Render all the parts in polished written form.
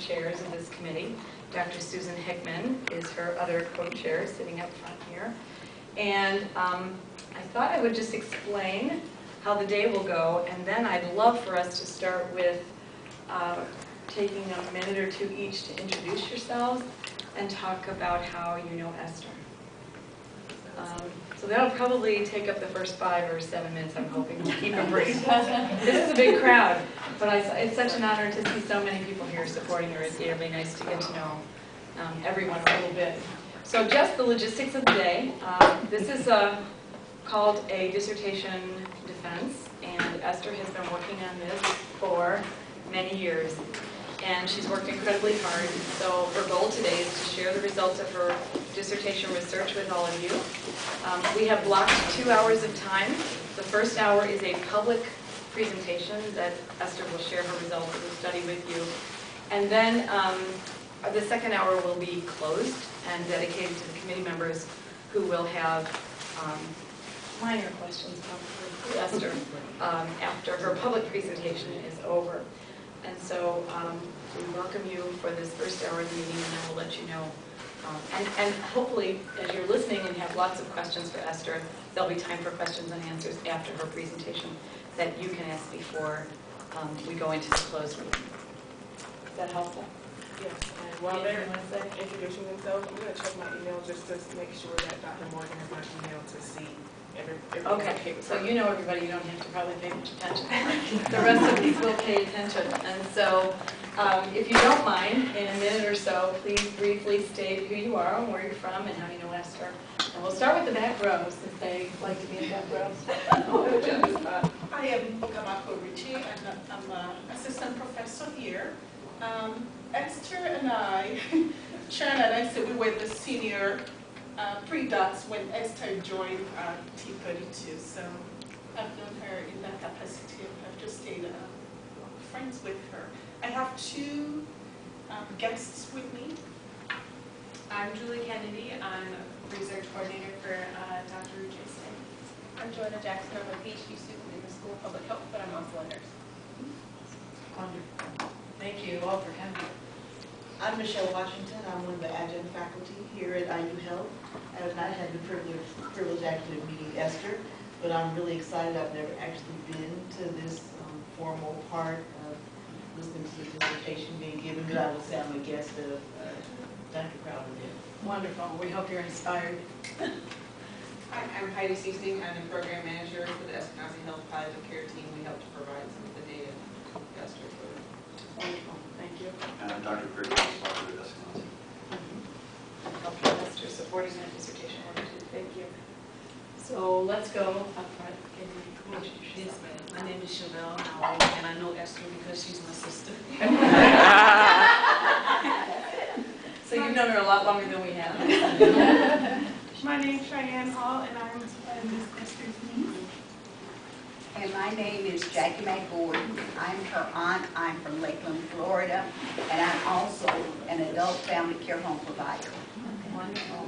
chairs of this committee. Dr. Susan Hickman is her other co-chair sitting up front here. And I thought I would just explain how the day will go, and then I'd love for us to start with taking a minute or two each to introduce yourselves and talk about how you know Esther. So that'll probably take up the first 5 or 7 minutes, I'm hoping. We'll keep it brief. This is a big crowd, but it's such an honor to see so many people here supporting her. It's really nice to get to know everyone a little bit. So just the logistics of the day. This is called a dissertation defense, and Esther has been working on this for many years. And she's worked incredibly hard. So her goal today is to share the results of her dissertation research with all of you. We have blocked 2 hours of time. The first hour is a public presentation that Esther will share her results of the study with you. And then the second hour will be closed and dedicated to the committee members who will have minor questions for Esther after her public presentation is over. And so we welcome you for this first hour of the meeting, and then we'll let you know. And hopefully, as you're listening and have lots of questions for Esther, there'll be time for questions and answers after her presentation that you can ask before we go into the closed meeting. Is that helpful? Yes. And while they're introducing themselves, I'm going to check my email just to make sure that Dr. Morgan has my email to see everything. Okay, so you know everybody, you don't have to probably pay much attention. The rest of these will pay attention. And so if you don't mind, in a minute or so, please briefly state who you are and where you're from and how you know Esther. And we'll start with the back row, since they like to be in the back row. I am Kamako Richie, and I'm an assistant professor here. Esther and I, Sharon and I said we were the senior pre-docs when Esther joined T32, so I've known her in that capacity. I've just stayed friends with her. I have 2 guests with me. I'm Julie Kennedy. I'm a research coordinator for Dr. Ruche. I'm Joanna Jackson. I'm a PhD student in the School of Public Health, but I'm also a nurse. Wonderful. Thank you all for coming. I'm Michelle Washington. I'm one of the adjunct faculty here at IU Health. I have not had the privilege actually of meeting Esther, but I'm really excited. I've never actually been to this formal part of listening to the dissertation being given, but I will say I'm a guest of Dr. Crowder there. Wonderful. We hope you're inspired. Hi, I'm Heidi Seasting. I'm the program manager for the Eskenazi Health Palliative Care team. We help to provide some of the data to Esther. Wonderful. Thank you. And I'm Dr. Craig, sponsor at Eskenazi. Helping Esther supporting that dissertation work too. Thank you. So let's go up front. Can you introduce Yes, yourself? ma'am. My name is Chevelle Howell, and I know Esther because she's my sister. So you've known her a lot longer than we have. My name's Cheyenne Hall, and I'm Esther's niece. And my name is Jackie McGordon. I'm her aunt. I'm from Lakeland, Florida, and I'm also an adult family care home provider. Wonderful.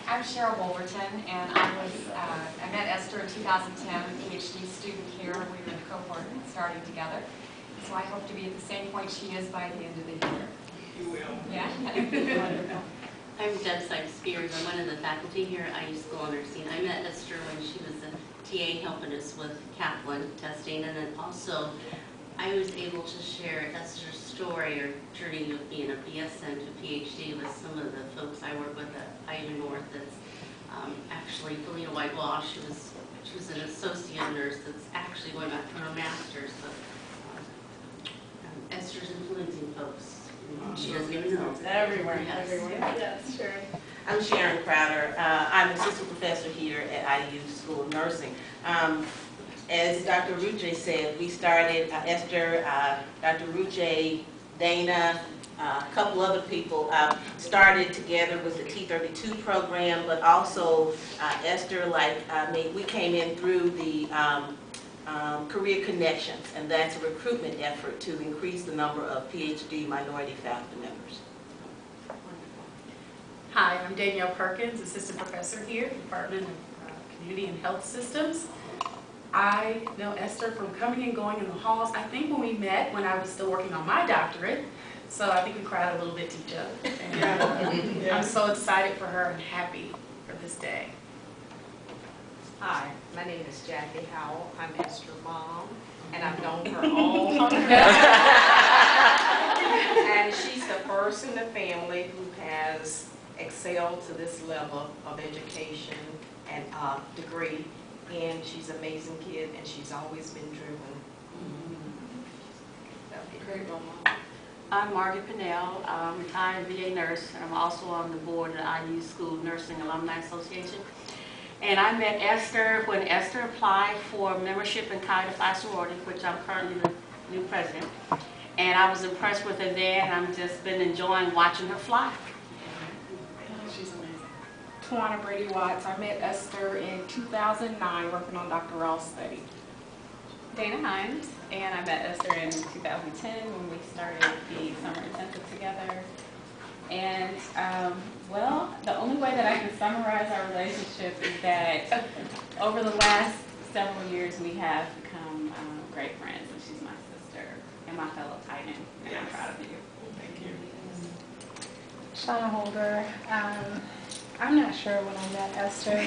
I'm Cheryl Wolverton, and I met Esther in 2010, PhD student here. We were in a cohort starting together. So I hope to be at the same point she is by the end of the year. You will. Yeah. Wonderful. I'm Deb Sykes-Spears. I'm one of the faculty here at IU School of Nursing. I met Esther when she was a TA helping us with Kaplan testing, and then also I was able to share Esther's story or journey of being a BSN to PhD with some of the folks I work with at IU North. That's actually Felina Whitewash. She was an associate nurse that's actually going back for her master's. But Esther's influencing folks. She doesn't even know. Everywhere. Yes. Everywhere. Yes, sure. I'm Sharon Crowder. I'm assistant professor here at IU School of Nursing. As Dr. Ruche said, we started, Esther, Dr. Ruche, Dana, a couple other people started together with the T32 program, but also Esther, like me, we came in through the Career Connections, and that's a recruitment effort to increase the number of PhD minority faculty members. Hi, I'm Danielle Perkins, assistant professor here, Department of Community and Health Systems. I know Esther from coming and going in the halls. I think when we met, when I was still working on my doctorate, So I think we cried a little bit together. And I'm so excited for her and happy for this day. Hi, my name is Jackie Howell. I'm Esther's mom, and I've known her all her life. And she's the first in the family who has excelled to this level of education and degree. And she's an amazing kid, and she's always been driven. That'd be great role model. I'm Margaret Pinnell, I'm a retired VA nurse, and I'm also on the board of the IU School Nursing Alumni Association. And I met Esther when Esther applied for membership in Chi Phi sorority, which I'm currently the new president. And I was impressed with her there, and I've just been enjoying watching her fly. She's amazing. Tawana Brady Watts. I met Esther in 2009 working on Dr. Ross' study. Dana Himes, and I met Esther in 2010 when we started the summer intensive together. And well, the only way that I can summarize our relationship is that over the last several years we have become great friends, and she's my sister and my fellow Titan, and I'm proud of you. Thank you. Shauna Holder. I'm not sure when I met Esther.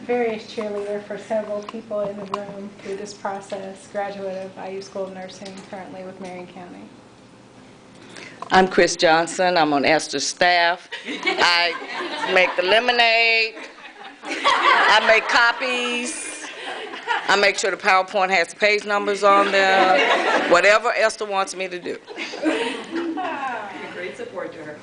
Various cheerleader for several people in the room through this process. Graduate of IU School of Nursing, currently with Marion County. I'm Chris Johnson. I'm on Esther's staff. I make the lemonade. I make copies. I make sure the PowerPoint has the page numbers on there. Whatever Esther wants me to do. Great support to her.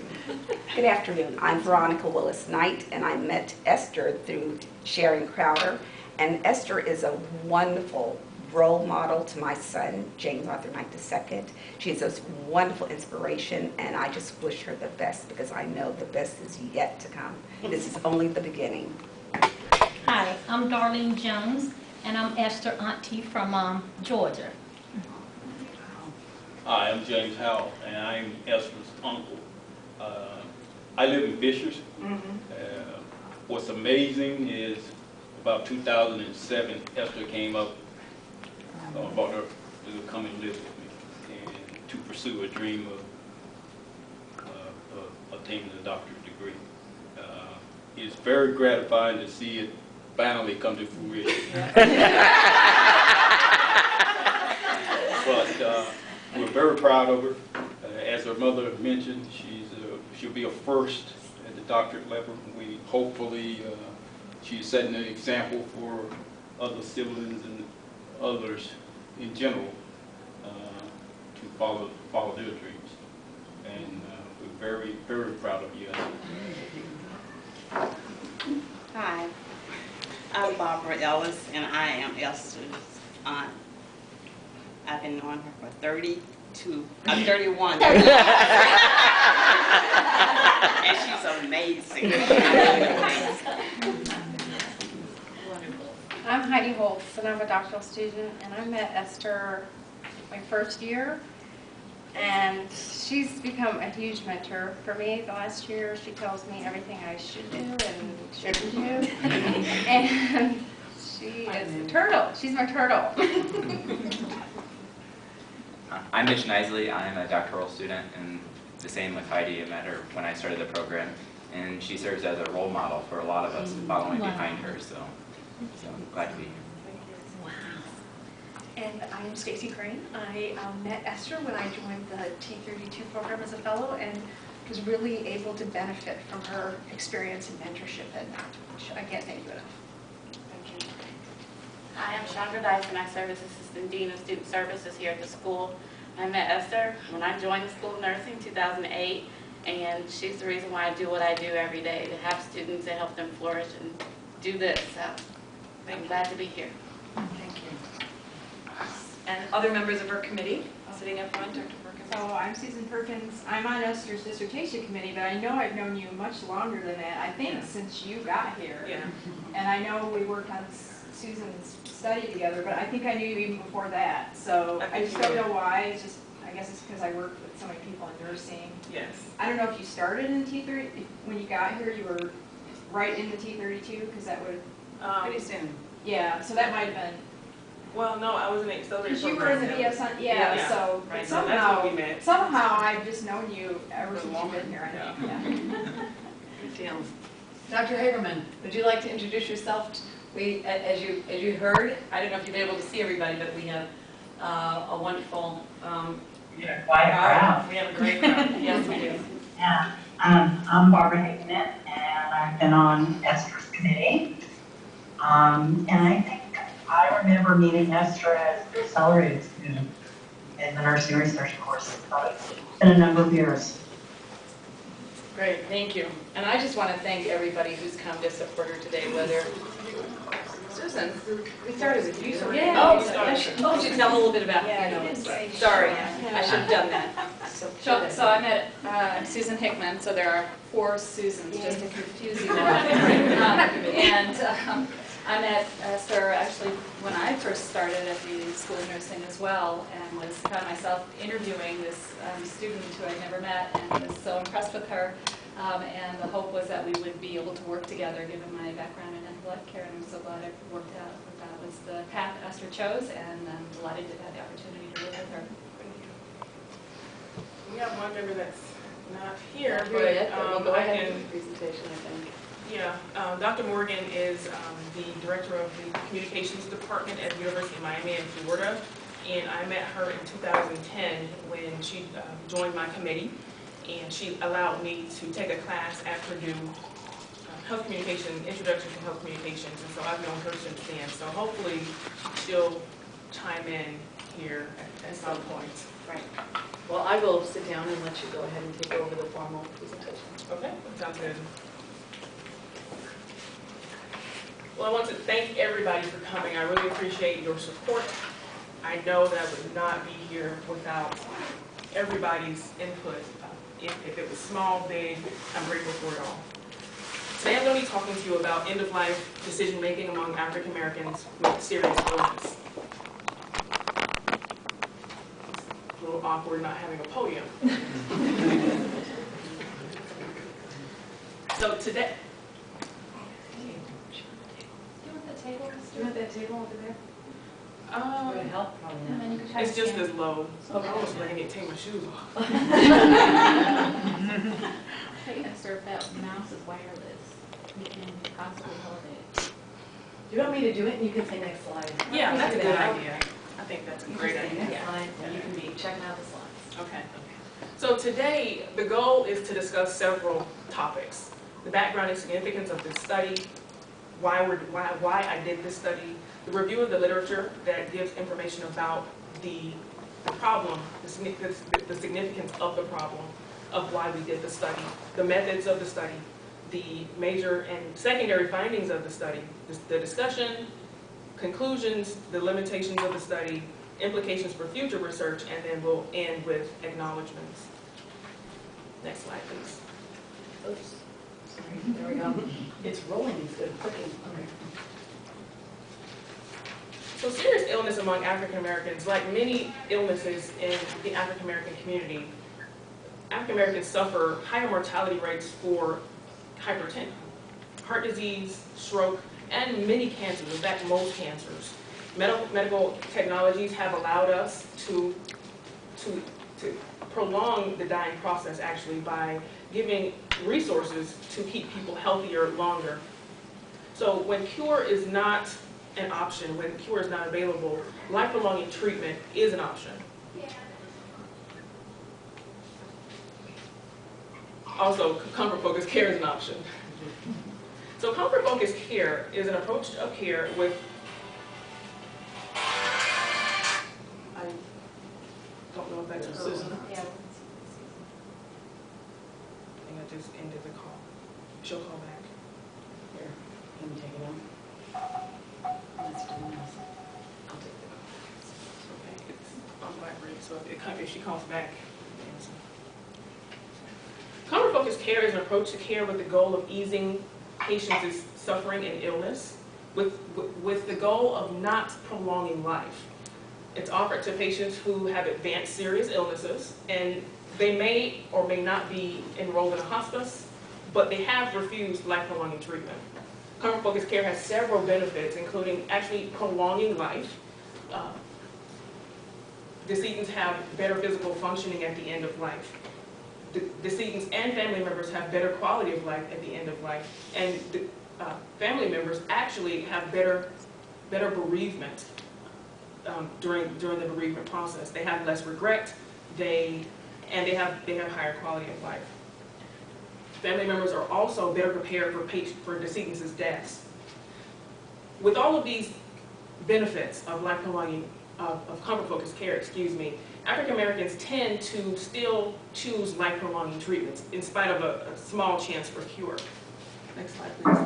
Good afternoon. I'm Veronica Willis-Knight, and I met Esther through Sharon Crowder. And Esther is a wonderful role model to my son, James Arthur Knight II. She's a wonderful inspiration, and I just wish her the best because I know the best is yet to come. This is only the beginning. Hi, I'm Darlene Jones, and I'm Esther auntie from Georgia. Hi, I'm James Howell, and I'm Esther's uncle. I live in Fishers. What's amazing is about 2007, Esther came up, brought her to come and live with me and to pursue a dream of obtaining a doctorate degree. It's very gratifying to see it finally come to fruition. But we're very proud of her. As her mother mentioned, she'll be a first at the doctorate level. We hopefully she's setting an example for other siblings and others in general to follow their dreams. And we're very, very proud of you. Hi, I'm Barbara Ellis, and I am Esther's aunt. I've been knowing her for 31. And she's amazing. I'm Heidi Holtz, and I'm a doctoral student, and I met Esther my first year, and she's become a huge mentor for me the last year. She tells me everything I should do and shouldn't do, and she is a turtle. She's my turtle. I'm Mitch Nisley. I'm a doctoral student, and the same with Heidi. I met her when I started the program, and she serves as a role model for a lot of us following behind her, so I'm glad to be here. And I am Stacy Crane. I met Esther when I joined the T32 program as a fellow and was really able to benefit from her experience and mentorship, and I can't thank you enough. Thank you. Hi, I'm Chandra Dyson. I serve as Assistant Dean of Student Services here at the school. I met Esther when I joined the School of Nursing in 2008, and she's the reason why I do what I do every day, to have students and help them flourish and do this. So I'm glad to be here. Thank you. And other members of our committee, sitting up front, Dr. Perkins. So I'm Susan Perkins. I'm on Esther's dissertation committee, but I know I've known you much longer than that, I think since you got here. Yeah. And I know we worked on Susan's study together, but I think I knew you even before that. So I just don't know why. It's just, I guess it's because I worked with so many people in nursing. Yes. I don't know if you started in T30, when you got here, you were right in the T32, because that would... Pretty soon. Yeah, so that might have been... Well, no, I was in the accelerated Because you were in the program. BS, yeah, so Right, so somehow, that's when we met. somehow I've just known you ever since you've been here, I think, yeah. Good deal. Dr. Hagerman, would you like to introduce yourself? We, as you heard, I don't know if you've been able to see everybody, but we have a wonderful Quite a crowd. We have a great crowd. Yes, we do. Yeah. I'm Barbara Hickman, and I've been on Esther's committee. And I think I remember meeting Esther as an accelerated student in the nursing research course. It's been a number of years. Great, thank you. And I just want to thank everybody who's come to support her today, whether Susan, we started with you. So Yeah. Oh, why don't you tell a little bit about, sorry, I should have done that. So I met Susan Hickman, so there are 4 Susans, just to confuse you all. I met Esther actually when I first started at the School of Nursing as well, and found myself interviewing this student who I'd never met, and was so impressed with her. And the hope was that we would be able to work together, given my background in mental health care, and I'm so glad it worked out. That was the path Esther chose, and I'm delighted to have the opportunity to work with her. We have one member that's not here, We'll go I ahead can, with the presentation, I think. yeah, Dr. Morgan is the director of the communications department at the University of Miami in Florida, and I met her in 2010 when she joined my committee, and she allowed me to take a class at Purdue, Health Communication, Introduction to Health Communications, and so I've known her since then. So hopefully she'll chime in here at some point. Right. Well, I will sit down and let you go ahead and take over the formal presentation. Okay, that sounds good. Well, I want to thank everybody for coming. I really appreciate your support. I know that I would not be here without everybody's input. If it was small, big, I'm grateful for it all. Today I'm going to be talking to you about end-of-life decision-making among African Americans with serious illness. It's a little awkward not having a podium. So today, Do you want the table? Do you want that table over there? Would it help? Probably not. it's just as low. So I was ready to take my shoes off. Hey, Esther, if that mouse is wireless, we can possibly hold it. Do you want me to do it and you can say next slide? Yeah, that's a Do good that. idea. I think that's a You great can say idea. next slide and you can be checking out the slides. Okay. So today, the goal is to discuss several topics. The background and significance of this study, why I did this study, the review of the literature that gives information about the problem, the significance of the problem, of why we did the study, the methods of the study, the major and secondary findings of the study, the discussion, conclusions, the limitations of the study, implications for future research, and then we'll end with acknowledgments. Next slide, please. Oops. Sorry. There we go. It's rolling instead of clicking. Okay. So serious illness among African Americans, like many illnesses in the African American community, African Americans suffer higher mortality rates for hypertension, heart disease, stroke, and many cancers, in fact most cancers. Medical technologies have allowed us to prolong the dying process actually by giving resources to keep people healthier longer. So when cure is not an option, when cure is not available, life-prolonging treatment is an option. Also, comfort-focused care is an option. So comfort-focused care is an approach of care with, I don't know if that's Susan. Yeah. I think I just ended the call. She'll call back. Here, let me take it on. Let's do this. I'll take the call. Okay, it's on vibrate, so if she calls back, answer. Comfort-focused care is an approach to care with the goal of easing patients' suffering and illness, with the goal of not prolonging life. It's offered to patients who have advanced serious illnesses, and they may or may not be enrolled in a hospice, but they have refused life-prolonging treatment. Comfort-focused care has several benefits, including actually prolonging life, decedents have better physical functioning at the end of life. Decedents and family members have better quality of life at the end of life. And family members actually have better bereavement during the bereavement process. They have less regret, they have higher quality of life. Family members are also better prepared for decedents' deaths. With all of these benefits of life prolonging, of comfort-focused care, African Americans tend to still choose life prolonging treatments in spite of a small chance for cure. Next slide, please.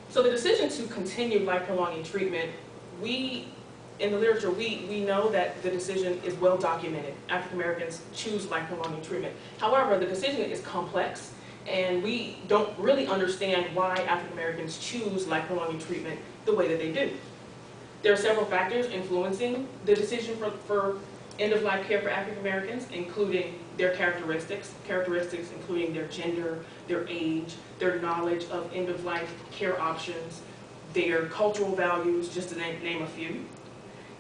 So the decision to continue life prolonging treatment, in the literature, we know that the decision is well documented. African Americans choose life prolonging treatment. However, the decision is complex, and we don't really understand why African Americans choose life prolonging treatment the way that they do. There are several factors influencing the decision for end-of-life care for African Americans, including their characteristics including their gender, their age, their knowledge of end-of-life care options, their cultural values, just to name a few,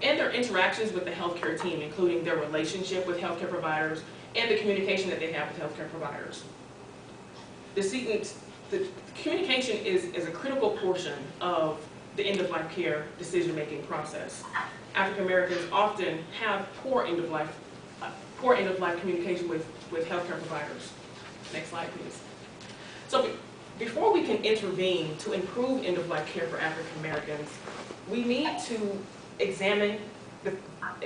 and their interactions with the healthcare team, including their relationship with healthcare providers and the communication that they have with healthcare providers. The communication is a critical portion of the end-of-life care decision-making process. African Americans often have poor end-of-life communication with healthcare providers. Next slide, please. So before we can intervene to improve end-of-life care for African Americans, we need to examine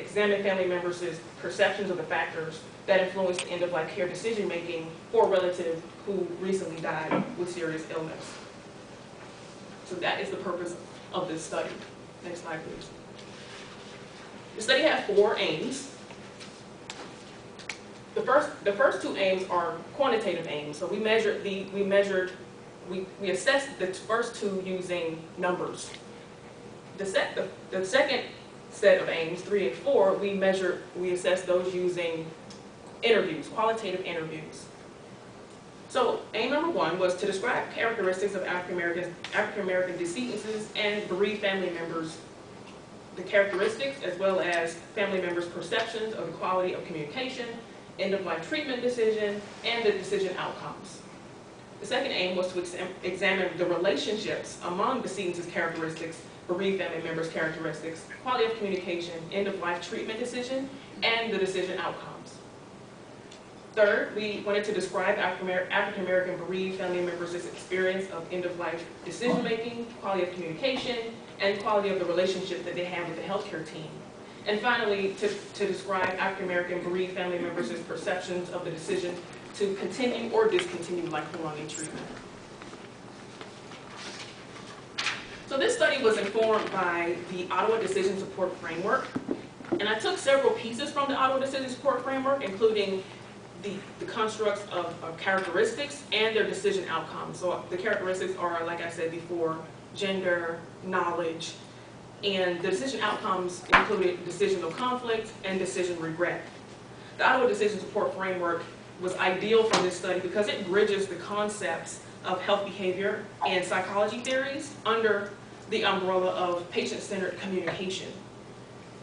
family members' perceptions of the factors that influence the end-of-life care decision-making for a relative who recently died with serious illness. So that is the purpose of this study. Next slide, please. The study had 4 aims. The first 2 aims are quantitative aims. So we assessed the first 2 using numbers. The second set of aims, 3 and 4, we assessed those using interviews, qualitative interviews. So aim number 1 was to describe characteristics of African American decedents and bereaved family members, the characteristics as well as family members' perceptions of the quality of communication, end-of-life treatment decision, and the decision outcomes. The second aim was to examine the relationships among decedents' characteristics, bereaved family members' characteristics, quality of communication, end-of-life treatment decision, and the decision outcomes. Third, we wanted to describe African American bereaved family members' experience of end-of-life decision-making, quality of communication, and quality of the relationship that they have with the healthcare team. And finally, to describe African American bereaved family members' perceptions of the decision to continue or discontinue life prolonging treatment. So this study was informed by the Ottawa Decision Support Framework, and I took several pieces from the Ottawa Decision Support Framework, including the constructs of characteristics and their decision outcomes. So the characteristics are, like I said before, gender, knowledge, and the decision outcomes included decisional conflict and decision regret. The Ottawa Decision Support Framework was ideal for this study because it bridges the concepts of health behavior and psychology theories under the umbrella of patient-centered communication.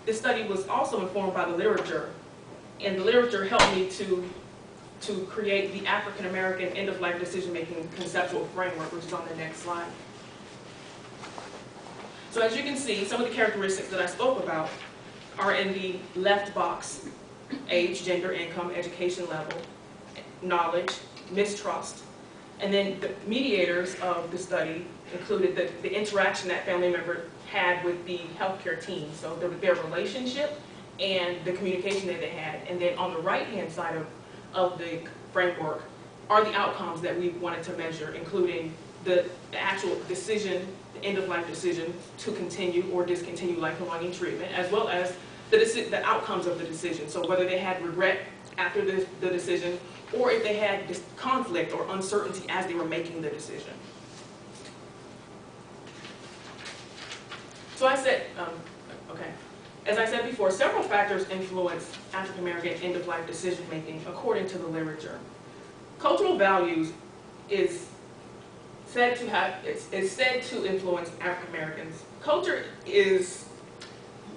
This study was also informed by the literature, and the literature helped me to create the African American end-of-life decision-making conceptual framework, which is on the next slide. So as you can see, some of the characteristics that I spoke about are in the left box: age, gender, income, education level, knowledge, mistrust. And then the mediators of the study included the interaction that family member had with the healthcare team, so their relationship and the communication that they had. And then on the right-hand side of the framework are the outcomes that we wanted to measure, including the actual decision, the end-of-life decision to continue or discontinue life prolonging treatment, as well as the outcomes of the decision. So whether they had regret after the decision, or if they had this conflict or uncertainty as they were making the decision. So I said, as I said before, several factors influence African American end-of-life decision-making according to the literature. Cultural values is said to influence African Americans. Culture is,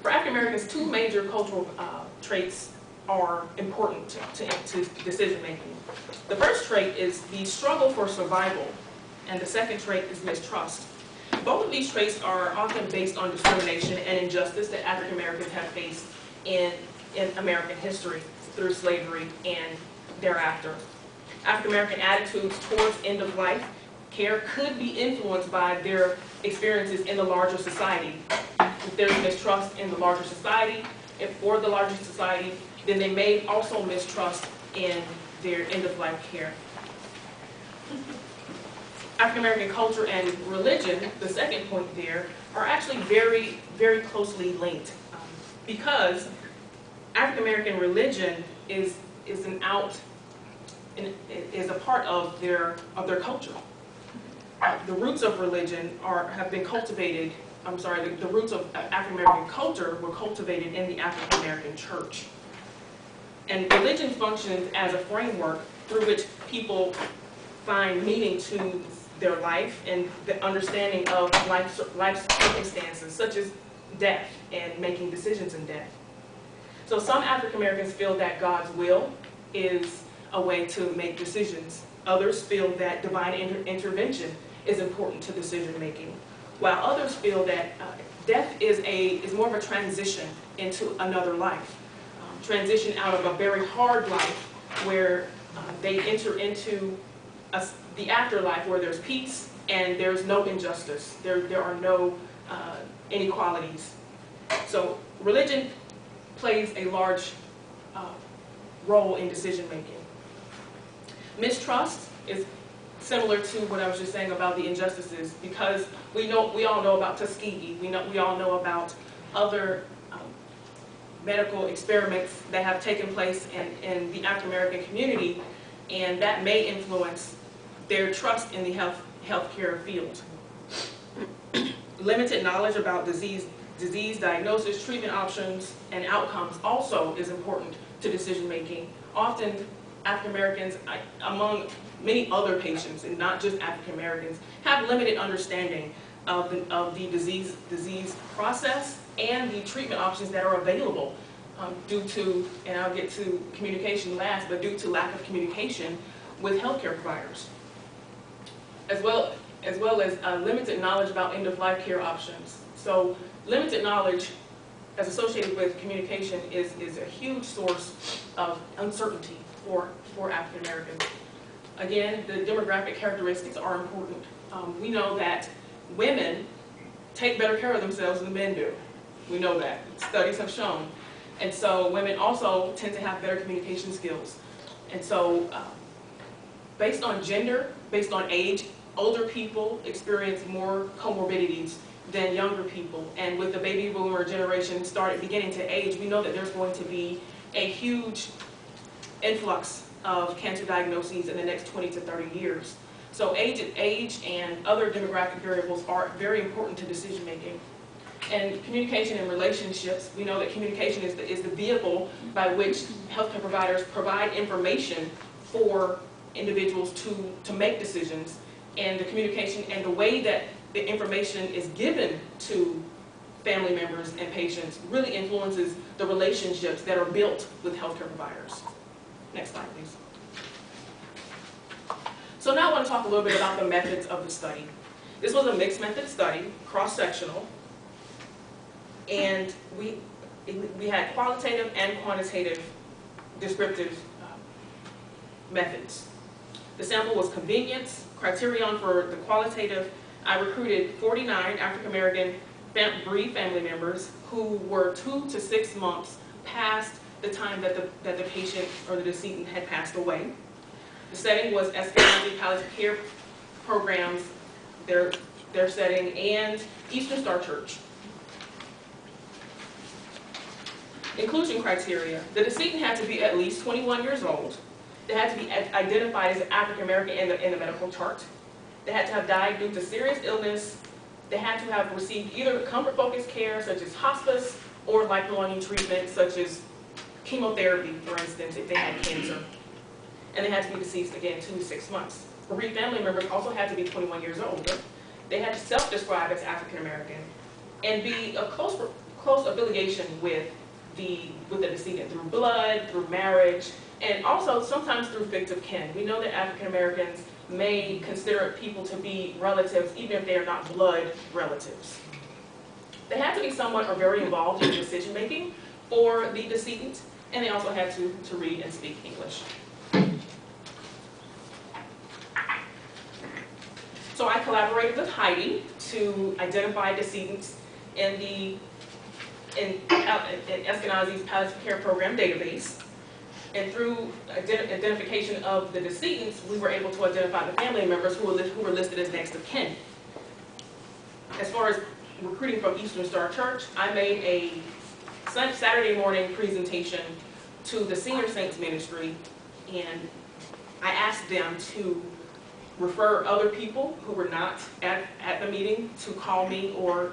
for African Americans, two major cultural traits are important to decision making. The first trait is the struggle for survival, and the second trait is mistrust. Both of these traits are often based on discrimination and injustice that African Americans have faced in American history through slavery and thereafter. African American attitudes towards end-of-life care could be influenced by their experiences in the larger society. If there's mistrust in the larger society, for the larger society, then they may also mistrust in their end-of-life care. African American culture and religion, the second point there, are actually very, very closely linked because African American religion is a part of their culture. The roots of religion have been cultivated. I'm sorry, the roots of African American culture were cultivated in the African American church. And religion functions as a framework through which people find meaning to their life and the understanding of life's circumstances, such as death and making decisions in death. So some African Americans feel that God's will is a way to make decisions. Others feel that divine intervention is important to decision making, while others feel that death is more of a transition into another life. Transition out of a very hard life where they enter into the afterlife where there's peace and there's no injustice. There are no inequalities. So religion plays a large role in decision making. Mistrust is similar to what I was just saying about the injustices, because we all know about Tuskegee. We all know about other medical experiments that have taken place in the African American community, and that may influence their trust in the healthcare field. Limited knowledge about disease diagnosis, treatment options, and outcomes also is important to decision making. Often African Americans, among many other patients, and not just African Americans, have limited understanding of the disease process and the treatment options that are available due to, and I'll get to communication last, but due to lack of communication with healthcare providers, as well as limited knowledge about end-of-life care options. So limited knowledge as associated with communication is a huge source of uncertainty for African Americans. Again, the demographic characteristics are important. We know that women take better care of themselves than men do. We know that. Studies have shown. And so women also tend to have better communication skills. And so based on gender, based on age, older people experience more comorbidities than younger people. And with the baby boomer generation beginning to age, we know that there's going to be a huge influx of cancer diagnoses in the next 20 to 30 years. So age and other demographic variables are very important to decision making. And communication and relationships, we know that communication is the vehicle by which healthcare providers provide information for individuals to make decisions. And the communication and the way that the information is given to family members and patients really influences the relationships that are built with healthcare providers. Next slide, please. So now I want to talk a little bit about the methods of the study. This was a mixed method study, cross-sectional, and we had qualitative and quantitative descriptive methods. The sample was convenience. Criterion for the qualitative, I recruited 49 African American bereaved family members who were 2 to 6 months past the time that the patient or the decedent had passed away. The setting was Escalante Palliative Care Programs, their setting, and Eastern Star Church. Inclusion criteria. The decedent had to be at least 21 years old. They had to be identified as African American in the medical chart. They had to have died due to serious illness. They had to have received either comfort-focused care, such as hospice, or life-prolonging treatment, such as chemotherapy, for instance, if they had cancer. And they had to be deceased, again, 2 to 6 months. bereaved family members also had to be 21 years or older. They had to self-describe as African American and be of close affiliation with the decedent through blood, through marriage, and also sometimes through fictive kin. We know that African Americans may consider people to be relatives even if they are not blood relatives. They had to be somewhat or very involved in decision making for the decedent, and they also had to read and speak English. So I collaborated with Heidi to identify decedents in Eskenazi's palliative care program database. And through identification of the decedents, we were able to identify the family members who were listed as next of kin. As far as recruiting from Eastern Star Church, I made a Saturday morning presentation to the Senior Saints Ministry, and I asked them to refer other people who were not at the meeting to call me or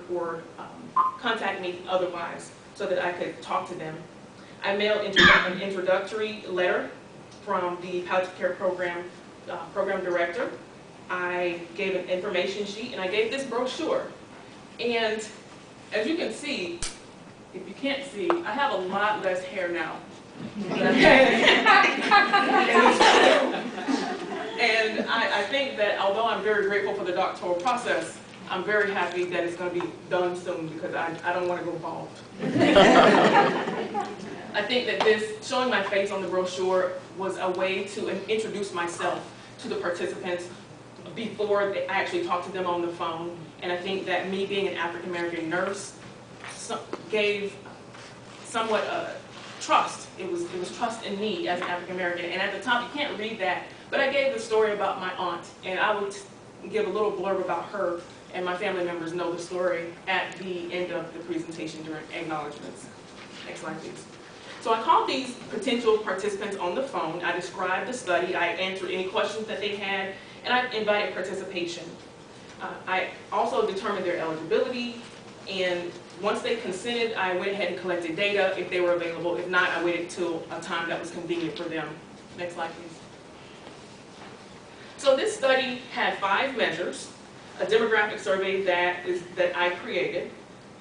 contact me otherwise so that I could talk to them. I mailed an introductory letter from the palliative care program director. I gave an information sheet, and I gave this brochure. And as you can see, if you can't see, I have a lot less hair now. And I think that although I'm very grateful for the doctoral process, I'm very happy that it's going to be done soon because I don't want to go bald. I think that this, showing my face on the brochure, was a way to introduce myself to the participants before I actually talked to them on the phone. And I think that me being an African American nurse gave somewhat trust. It was trust in me as an African American. And at the top, you can't read that, but I gave the story about my aunt, and I would give a little blurb about her, and my family members know the story at the end of the presentation during acknowledgments. Next slide, please. So I called these potential participants on the phone. I described the study. I answered any questions that they had, and I invited participation. I also determined their eligibility, and once they consented, I went ahead and collected data if they were available. If not, I waited till a time that was convenient for them. Next slide, please. So this study had 5 measures: a demographic survey that I created,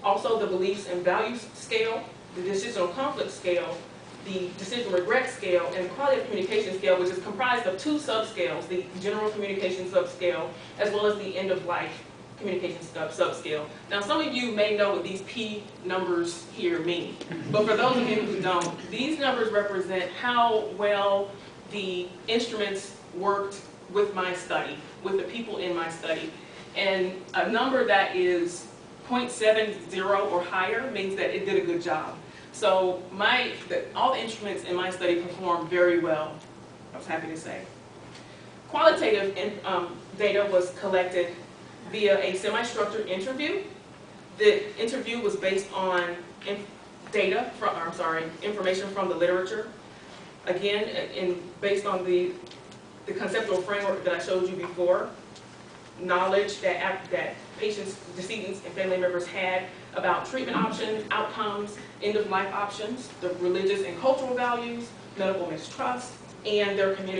also the beliefs and values scale, the decisional conflict scale, the decision regret scale, and the quality of communication scale, which is comprised of 2 subscales, the general communication subscale, as well as the end of life communication subscale. Now, some of you may know what these P numbers here mean, but for those of you who don't, these numbers represent how well the instruments worked with my study, with the people in my study. And a number that is 0.70 or higher means that it did a good job. So all the instruments in my study performed very well, I was happy to say. Qualitative data was collected via a semi-structured interview. The interview was based on information from the literature. Again, based on the conceptual framework that I showed you before, knowledge that patients, decedents, and family members had about treatment options, outcomes, end-of-life options, the religious and cultural values, medical mistrust, and their community